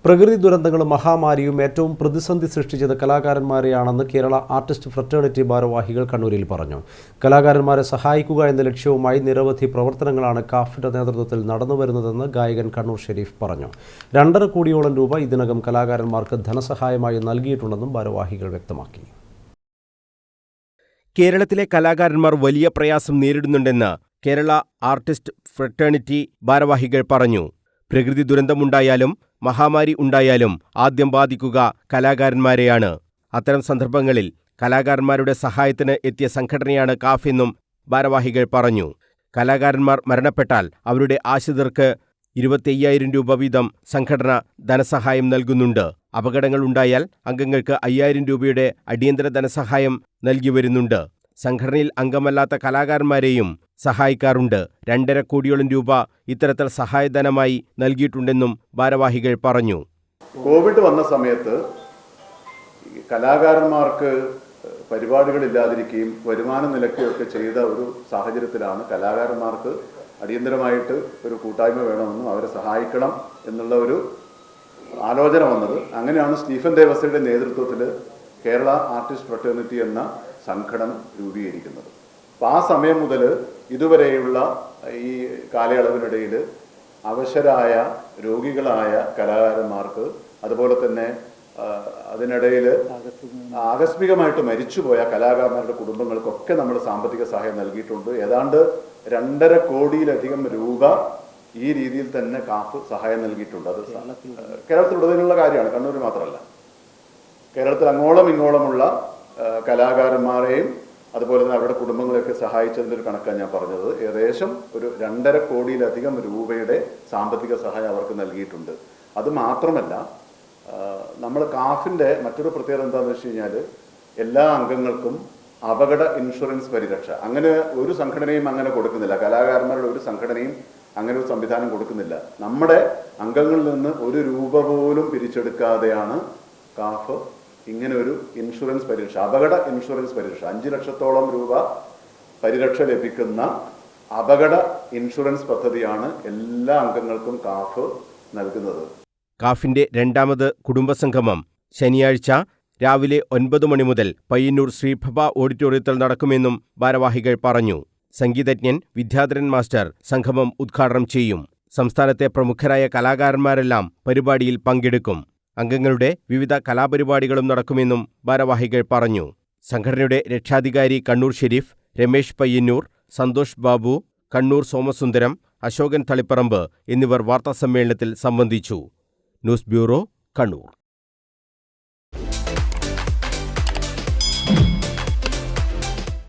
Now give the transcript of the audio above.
പ്രകൃതി ദുരന്തങ്ങളും മഹാമാരിയും ഏറ്റവും പ്രതിസന്ധി സൃഷ്ടിച്ചത് കലാകാരന്മാരെയാണെന്ന് കേരള ആർട്ടിസ്റ്റ് ഫ്രറ്റേണിറ്റി ഭാരവാഹികൾ കണ്ണൂരിൽ പറഞ്ഞു. കലാകാരന്മാരെ സഹായിക്കുക എന്ന ലക്ഷ്യവുമായി നിരവധി പ്രവർത്തനങ്ങളാണ് കാഫിന്റെ നേതൃത്വത്തിൽ നടന്നുവരുന്നതെന്ന് ഗായകൻ കണ്ണൂർ ഷെരീഫ് പറഞ്ഞു. 2.5 കോടിയോളം രൂപ ഇതിനകം കലാകാരന്മാർക്ക് ധനസഹായമായി നൽകിയിട്ടുണ്ടെന്നും ഭാരവാഹികൾ വ്യക്തമാക്കി. കേരളത്തിലെ കലാകാരന്മാർ വലിയ പ്രയാസം നേരിടുന്നുണ്ടെന്ന് കേരള ആർട്ടിസ്റ്റ് ഫ്രറ്റേണിറ്റി ഭാരവാഹികൾ പറഞ്ഞു. പ്രകൃതി ദുരന്തമുണ്ടായാലും മഹാമാരി ഉണ്ടായാലും ആദ്യം ബാധിക്കുക കലാകാരന്മാരെയാണ്. അത്തരം സന്ദർഭങ്ങളിൽ കലാകാരന്മാരുടെ സഹായത്തിന് എത്തിയ സംഘടനയാണ് കാഫ് എന്നും ഭാരവാഹികൾ പറഞ്ഞു. കലാകാരന്മാർ മരണപ്പെട്ടാൽ അവരുടെ ആശ്രിതർക്ക് 25,000 രൂപ വീതം സംഘടന ധനസഹായം നൽകുന്നുണ്ട്. അപകടങ്ങൾ ഉണ്ടായാൽ അംഗങ്ങൾക്ക് 5,000 രൂപയുടെ അടിയന്തര ധനസഹായം നൽകി വരുന്നുണ്ട്. സംഘടനയിൽ അംഗമല്ലാത്ത കലാകാരന്മാരെയും സഹായിക്കാറുണ്ട്. 2.5 കോടിയോളം രൂപ ഇത്തരത്തിൽ സഹായധനമായി നൽകിയിട്ടുണ്ടെന്നും ഭാരവാഹികൾ പറഞ്ഞു. കോവിഡ് വന്ന സമയത്ത് കലാകാരന്മാർക്ക് പരിപാടികളില്ലാതിരിക്കുകയും വരുമാനം നിലയ്ക്കുകയൊക്കെ ചെയ്ത ഒരു സാഹചര്യത്തിലാണ് കലാകാരന്മാർക്ക് അടിയന്തരമായിട്ട് ഒരു കൂട്ടായ്മ വേണമെന്നും അവരെ സഹായിക്കണം എന്നുള്ള ഒരു ആലോചന വന്നത്. അങ്ങനെയാണ് സ്റ്റീഫൻ ദേവസയുടെ നേതൃത്വത്തിൽ കേരള ആർട്ടിസ്റ്റ് ഫ്രറ്റേണിറ്റി എന്ന സംഘടന രൂപീകരിക്കുന്നത്. അപ്പോൾ ആ സമയം മുതൽ ഇതുവരെയുള്ള ഈ കാലയളവിനിടയിൽ അവശരായ രോഗികളായ കലാകാരന്മാർക്ക്, അതുപോലെ തന്നെ അതിനിടയിൽ ആകസ്മികമായിട്ട് മരിച്ചുപോയ കലാകാരന്മാരുടെ കുടുംബങ്ങൾക്കൊക്കെ നമ്മൾ സാമ്പത്തിക സഹായം നൽകിയിട്ടുണ്ട്. ഏതാണ്ട് 2.5 കോടിയിലധികം രൂപ ഈ രീതിയിൽ തന്നെ കാഫ് സഹായം നൽകിയിട്ടുണ്ട്. അത് കേരളത്തിലുടനീളമുള്ള കാര്യമാണ്, കണ്ണൂർ മാത്രമല്ല. കേരളത്തിൽ അങ്ങോളം ഇങ്ങോളമുള്ള കലാകാരന്മാരെയും അതുപോലെ തന്നെ അവരുടെ കുടുംബങ്ങളെയൊക്കെ സഹായിച്ചതിൻ്റെ ഒരു കണക്കാണ് ഞാൻ പറഞ്ഞത്. ഏകദേശം ഒരു 2.5 കോടിയിലധികം രൂപയുടെ സാമ്പത്തിക സഹായം അവർക്ക് നൽകിയിട്ടുണ്ട്. അത് മാത്രമല്ല, നമ്മൾ കാഫിൻ്റെ മറ്റൊരു പ്രത്യേകത എന്താണെന്ന് വെച്ച് കഴിഞ്ഞാൽ എല്ലാ അംഗങ്ങൾക്കും അപകട ഇൻഷുറൻസ് പരിരക്ഷ അങ്ങനെ ഒരു സംഘടനയും അങ്ങനെ കൊടുക്കുന്നില്ല. കലാകാരന്മാരുടെ ഒരു സംഘടനയും അങ്ങനെ ഒരു സംവിധാനം കൊടുക്കുന്നില്ല. നമ്മുടെ അംഗങ്ങളിൽ നിന്ന് 1 രൂപ പോലും പിരിച്ചെടുക്കാതെയാണ് കാഫ് ഇങ്ങനെ ഒരു ഇൻഷുറൻസ് പരിരക്ഷ, അപകട ഇൻഷുറൻസ് പരിരക്ഷ, 5 ലക്ഷത്തോളം രൂപ പരിരക്ഷ ലഭിക്കുന്ന അപകട ഇൻഷുറൻസ് പദ്ധതിയാണ് എല്ലാ അംഗങ്ങൾക്കും കാഫ് നൽകുന്നത്. കാഫിന്റെ 2ാമത് കുടുംബസംഗമം ശനിയാഴ്ച രാവിലെ 9 മണി മുതൽ പയ്യന്നൂർ ശ്രീഭവ ഓഡിറ്റോറിയത്തിൽ നടക്കുമെന്നും ഭാരവാഹികൾ പറഞ്ഞു. സംഗീതജ്ഞൻ വിദ്യാധരൻ മാസ്റ്റർ സംഗമം ഉദ്ഘാടനം ചെയ്യും. സംസ്ഥാനത്തെ പ്രമുഖരായ കലാകാരന്മാരെല്ലാം പരിപാടിയിൽ പങ്കെടുക്കും. അംഗങ്ങളുടെ വിവിധ കലാപരിപാടികളും നടക്കുമെന്നും ഭാരവാഹികൾ പറഞ്ഞു. സംഘടനയുടെ രക്ഷാധികാരി കണ്ണൂർ ഷെരീഫ്, രമേശ് പയ്യന്നൂർ, സന്തോഷ് ബാബു, കണ്ണൂർ സോമസുന്ദരം, അശോകൻ തളിപ്പറമ്പ് എന്നിവർ വാർത്താസമ്മേളനത്തിൽ സംബന്ധിച്ചു. News bureau, Kannur.